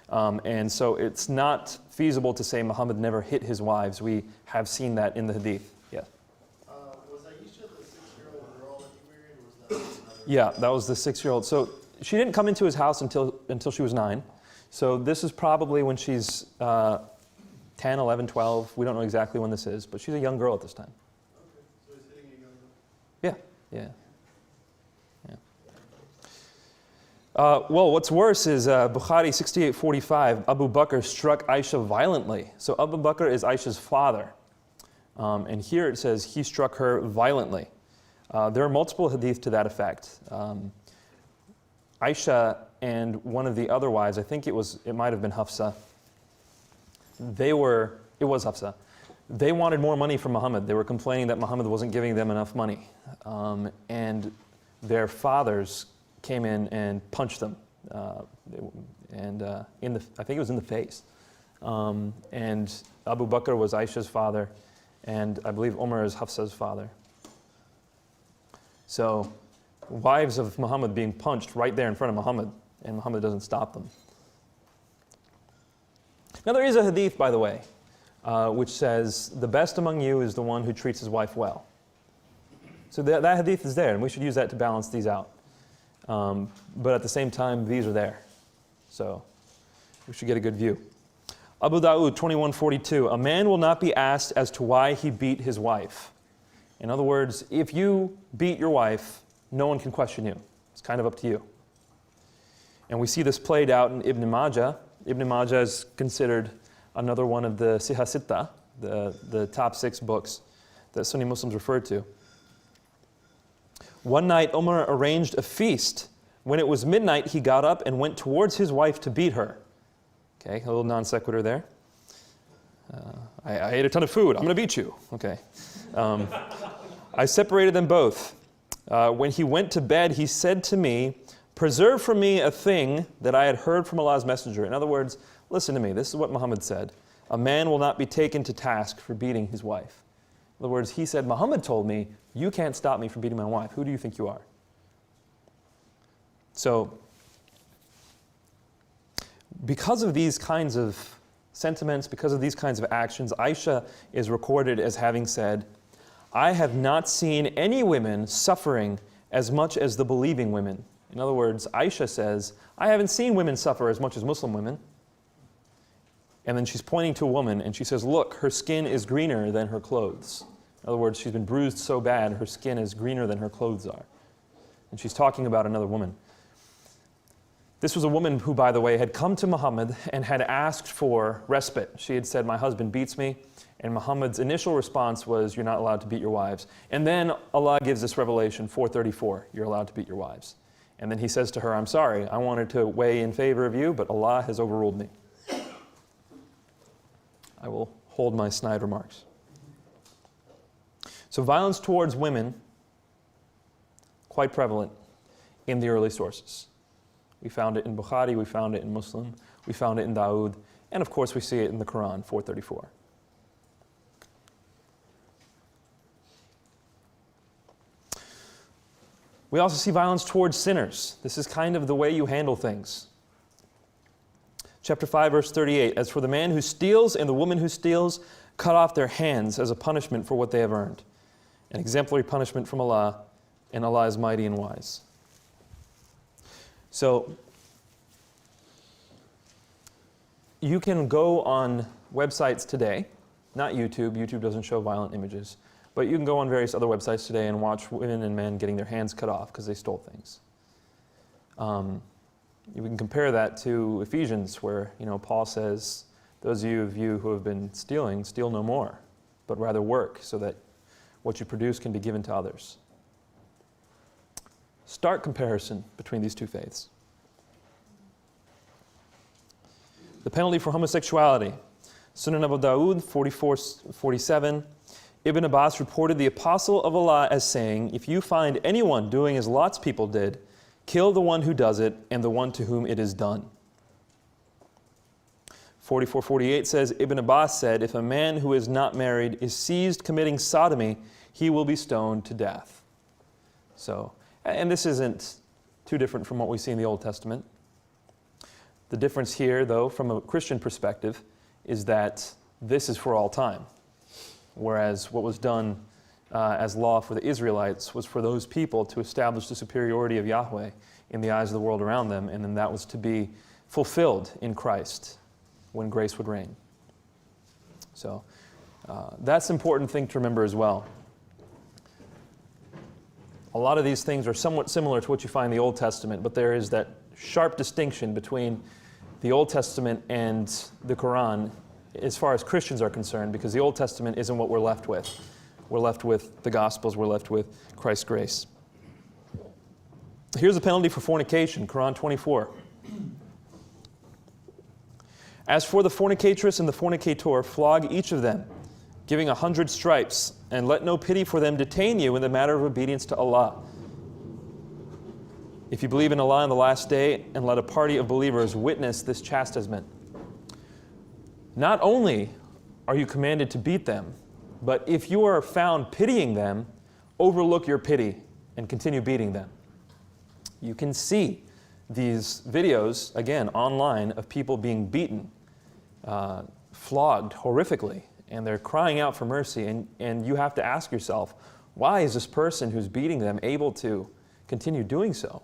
Speaker 1: And so it's not feasible to say Muhammad never hit his wives. We have seen that in the hadith. Yeah.
Speaker 3: Was Aisha the 6-year-old girl that he married, or was that another?
Speaker 1: Yeah, that was the 6-year-old. So she didn't come into his house until she was 9. So this is probably when she's 10, 11, 12. We don't know exactly when this is, but she's a young girl at this time.
Speaker 3: Okay, so he's hitting a young girl.
Speaker 1: Yeah. Well, what's worse is Bukhari 6845, Abu Bakr struck Aisha violently. So Abu Bakr is Aisha's father. And here it says he struck her violently. There are multiple hadith to that effect. Aisha and one of the other wives, I think it might have been Hafsa. It was Hafsa. They wanted more money from Muhammad. They were complaining that Muhammad wasn't giving them enough money. And their fathers came in and punched them. I think it was in the face. And Abu Bakr was Aisha's father, and I believe Umar is Hafsa's father. So, wives of Muhammad being punched right there in front of Muhammad, and Muhammad doesn't stop them. Now there is a hadith, by the way, which says, the best among you is the one who treats his wife well. So that hadith is there, and we should use that to balance these out. But at the same time, these are there. So we should get a good view. Abu Dawud 2142, a man will not be asked as to why he beat his wife. In other words, if you beat your wife, no one can question you. It's kind of up to you. And we see this played out in Ibn Majah. Ibn Majah is considered another one of the Siha Sitta, the top 6 books that Sunni Muslims refer to. One night, Umar arranged a feast. When it was midnight, he got up and went towards his wife to beat her. Okay, a little non sequitur there. I ate a ton of food. I'm going to beat you. Okay. I separated them both. When he went to bed, he said to me, "Preserve from me a thing that I had heard from Allah's messenger." In other words, listen to me. This is what Muhammad said. A man will not be taken to task for beating his wife. In other words, he said, Muhammad told me, you can't stop me from beating my wife. Who do you think you are? So, because of these kinds of sentiments, because of these kinds of actions, Aisha is recorded as having said, "I have not seen any women suffering as much as the believing women." In other words, Aisha says, I haven't seen women suffer as much as Muslim women. And then she's pointing to a woman and she says, look, her skin is greener than her clothes. In other words, she's been bruised so bad, her skin is greener than her clothes are. And she's talking about another woman. This was a woman who, by the way, had come to Muhammad and had asked for respite. She had said, my husband beats me. And Muhammad's initial response was, you're not allowed to beat your wives. And then Allah gives this revelation, 434, you're allowed to beat your wives. And then he says to her, I'm sorry, I wanted to weigh in favor of you, but Allah has overruled me. I will hold my snide remarks. So violence towards women, quite prevalent in the early sources. We found it in Bukhari, we found it in Muslim, we found it in Dawood, and of course we see it in the Quran, 434. We also see violence towards sinners. This is kind of the way you handle things. Chapter 5, verse 38, as for the man who steals and the woman who steals, cut off their hands as a punishment for what they have earned. An exemplary punishment from Allah, and Allah is mighty and wise. So, you can go on websites today, not YouTube, YouTube doesn't show violent images, but you can go on various other websites today and watch women and men getting their hands cut off because they stole things. We can compare that to Ephesians where, Paul says, those of you who have been stealing, steal no more, but rather work so that what you produce can be given to others. Stark comparison between these two faiths. The penalty for homosexuality. Sunan Abu Dawood 44:47. Ibn Abbas reported the apostle of Allah as saying, if you find anyone doing as Lot's people did, kill the one who does it and the one to whom it is done. 44:48 says, Ibn Abbas said, if a man who is not married is seized committing sodomy, he will be stoned to death. So, and this isn't too different from what we see in the Old Testament. The difference here, though, from a Christian perspective, is that this is for all time. Whereas what was done as law for the Israelites was for those people to establish the superiority of Yahweh in the eyes of the world around them, and then that was to be fulfilled in Christ when grace would reign. So that's an important thing to remember as well. A lot of these things are somewhat similar to what you find in the Old Testament, but there is that sharp distinction between the Old Testament and the Quran as far as Christians are concerned, because the Old Testament isn't what we're left with. We're left with the Gospels, we're left with Christ's grace. Here's the penalty for fornication, Quran 24. As for the fornicatress and the fornicator, flog each of them, giving 100 stripes, and let no pity for them detain you in the matter of obedience to Allah. If you believe in Allah and the last day, and let a party of believers witness this chastisement. Not only are you commanded to beat them, but if you are found pitying them, overlook your pity and continue beating them. You can see these videos, again, online, of people being beaten, flogged horrifically, and they're crying out for mercy, and you have to ask yourself, why is this person who's beating them able to continue doing so?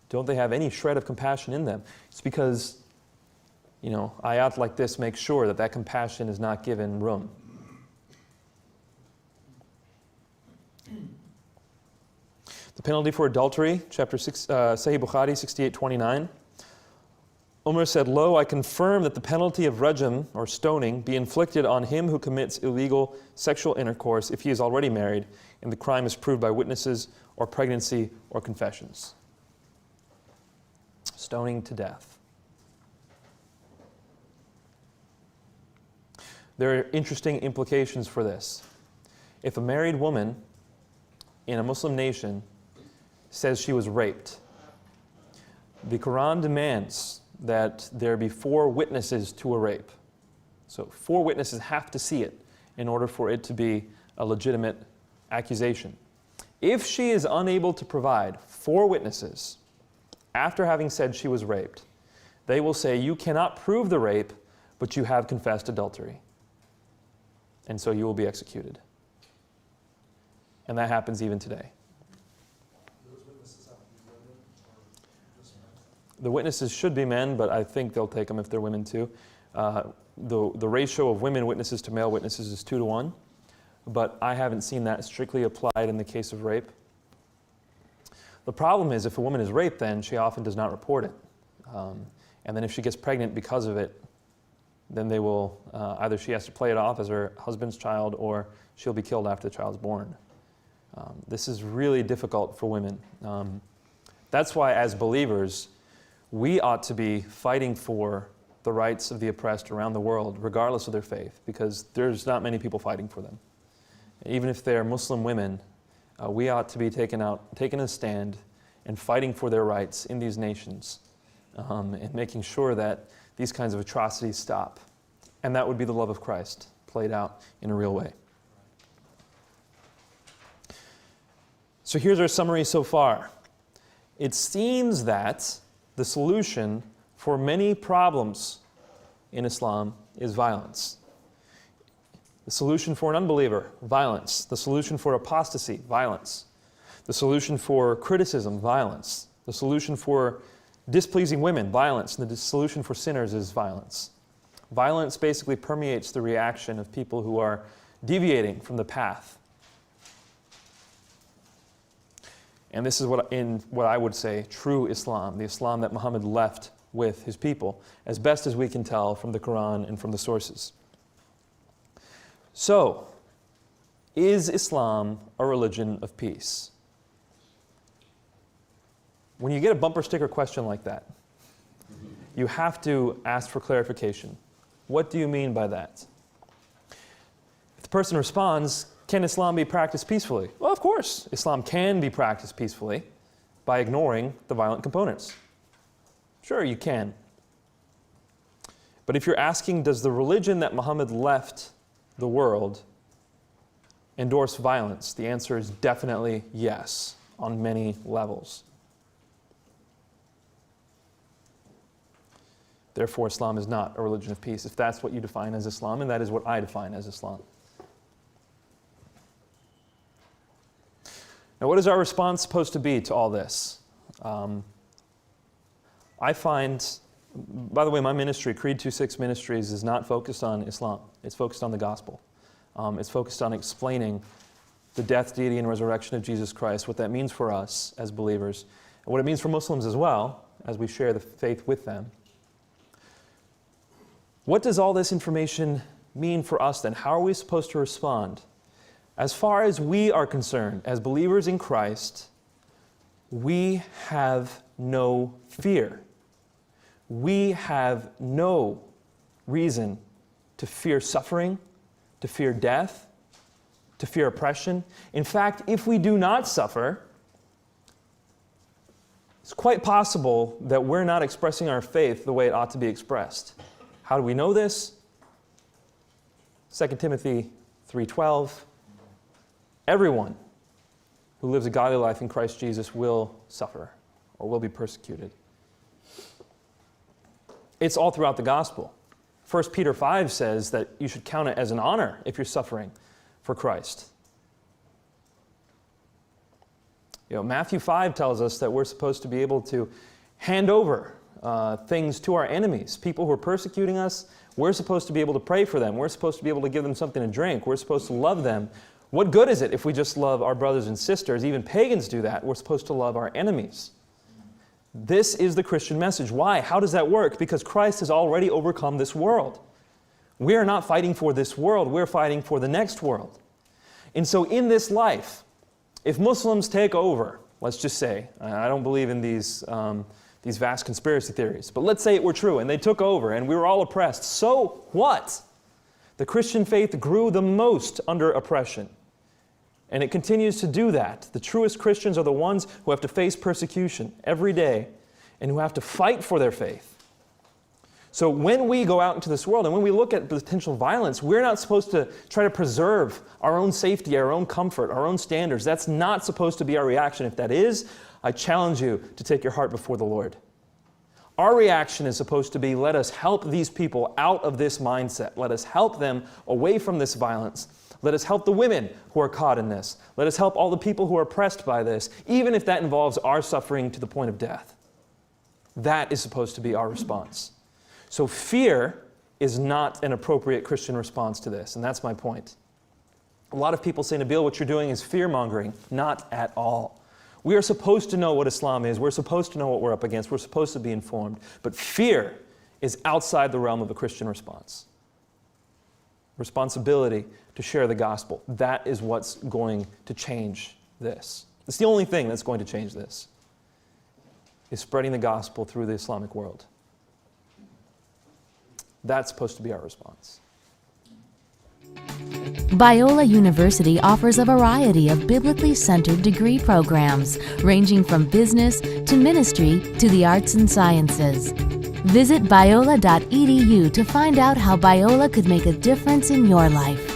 Speaker 1: Don't they have any shred of compassion in them? It's because, ayat like this make sure that that compassion is not given room. The penalty for adultery, chapter 6, Sahih Bukhari 68:29. Umar said, "Lo, I confirm that the penalty of rajam, or stoning, be inflicted on him who commits illegal sexual intercourse if he is already married and the crime is proved by witnesses or pregnancy or confessions." Stoning to death. There are interesting implications for this. If a married woman in a Muslim nation says she was raped, the Quran demands that there be 4 witnesses to a rape. So 4 witnesses have to see it in order for it to be a legitimate accusation. If she is unable to provide 4 witnesses after having said she was raped, they will say, "You cannot prove the rape, but you have confessed adultery. And so you will be executed." And that happens even today.
Speaker 3: Those witnesses have to be women or just men?
Speaker 1: The witnesses should be men, but I think they'll take them if they're women too. The ratio of women witnesses to male witnesses is 2 to 1, but I haven't seen that strictly applied in the case of rape. The problem is if a woman is raped, then she often does not report it. And then if she gets pregnant because of it, then they will, either she has to play it off as her husband's child or she'll be killed after the child is born. This is really difficult for women. That's why as believers, we ought to be fighting for the rights of the oppressed around the world, regardless of their faith, because there's not many people fighting for them. Even if they're Muslim women, we ought to be taking a stand and fighting for their rights in these nations, and making sure that these kinds of atrocities stop. And that would be the love of Christ played out in a real way. So here's our summary so far. It seems that the solution for many problems in Islam is violence. The solution for an unbeliever, violence. The solution for apostasy, violence. The solution for criticism, violence. The solution for displeasing women, violence. And the solution for sinners is violence. Violence basically permeates the reaction of people who are deviating from the path. And this is what I would say true Islam, the Islam that Muhammad left with his people, as best as we can tell from the Quran and from the sources. So, is Islam a religion of peace? When you get a bumper sticker question like that, you have to ask for clarification. What do you mean by that? If the person responds, "Can Islam be practiced peacefully?" Well, of course, Islam can be practiced peacefully by ignoring the violent components. Sure, you can. But if you're asking, does the religion that Muhammad left the world endorse violence? The answer is definitely yes, on many levels. Therefore, Islam is not a religion of peace, if that's what you define as Islam, and that is what I define as Islam. Now, what is our response supposed to be to all this? I find, by the way, my ministry, Creed 2.6 Ministries, is not focused on Islam. It's focused on the gospel. It's focused on explaining the death, deity, and resurrection of Jesus Christ, what that means for us as believers, and what it means for Muslims as well, as we share the faith with them. What does all this information mean for us then? How are we supposed to respond? As far as we are concerned, as believers in Christ, we have no fear. We have no reason to fear suffering, to fear death, to fear oppression. In fact, if we do not suffer, it's quite possible that we're not expressing our faith the way it ought to be expressed. How do we know this? 2 Timothy 3:12. Everyone who lives a godly life in Christ Jesus will suffer or will be persecuted. It's all throughout the gospel. 1 Peter 5 says that you should count it as an honor if you're suffering for Christ. Matthew 5 tells us that we're supposed to be able to hand over things to our enemies, people who are persecuting us. We're supposed to be able to pray for them. We're supposed to be able to give them something to drink. We're supposed to love them. What good is it if we just love our brothers and sisters? Even pagans do that. We're supposed to love our enemies. This is the Christian message. Why? How does that work? Because Christ has already overcome this world. We are not fighting for this world, we're fighting for the next world. And so in this life, if Muslims take over, let's just say, I don't believe in these vast conspiracy theories, but let's say it were true and they took over and we were all oppressed, so what? The Christian faith grew the most under oppression. And it continues to do that. The truest Christians are the ones who have to face persecution every day and who have to fight for their faith. So when we go out into this world and when we look at potential violence, we're not supposed to try to preserve our own safety, our own comfort, our own standards. That's not supposed to be our reaction. If that is, I challenge you to take your heart before the Lord. Our reaction is supposed to be, let us help these people out of this mindset. Let us help them away from this violence. Let us help the women who are caught in this. Let us help all the people who are oppressed by this, even if that involves our suffering to the point of death. That is supposed to be our response. So fear is not an appropriate Christian response to this, and that's my point. A lot of people say, Nabeel, what you're doing is fear-mongering. Not at all. We are supposed to know what Islam is. We're supposed to know what we're up against. We're supposed to be informed. But fear is outside the realm of a Christian response. Responsibility to share the gospel. That is what's going to change this. It's the only thing that's going to change this, is spreading the gospel through the Islamic world. That's supposed to be our response.
Speaker 9: Biola University offers a variety of biblically centered degree programs, ranging from business to ministry to the arts and sciences. Visit biola.edu to find out how Biola could make a difference in your life.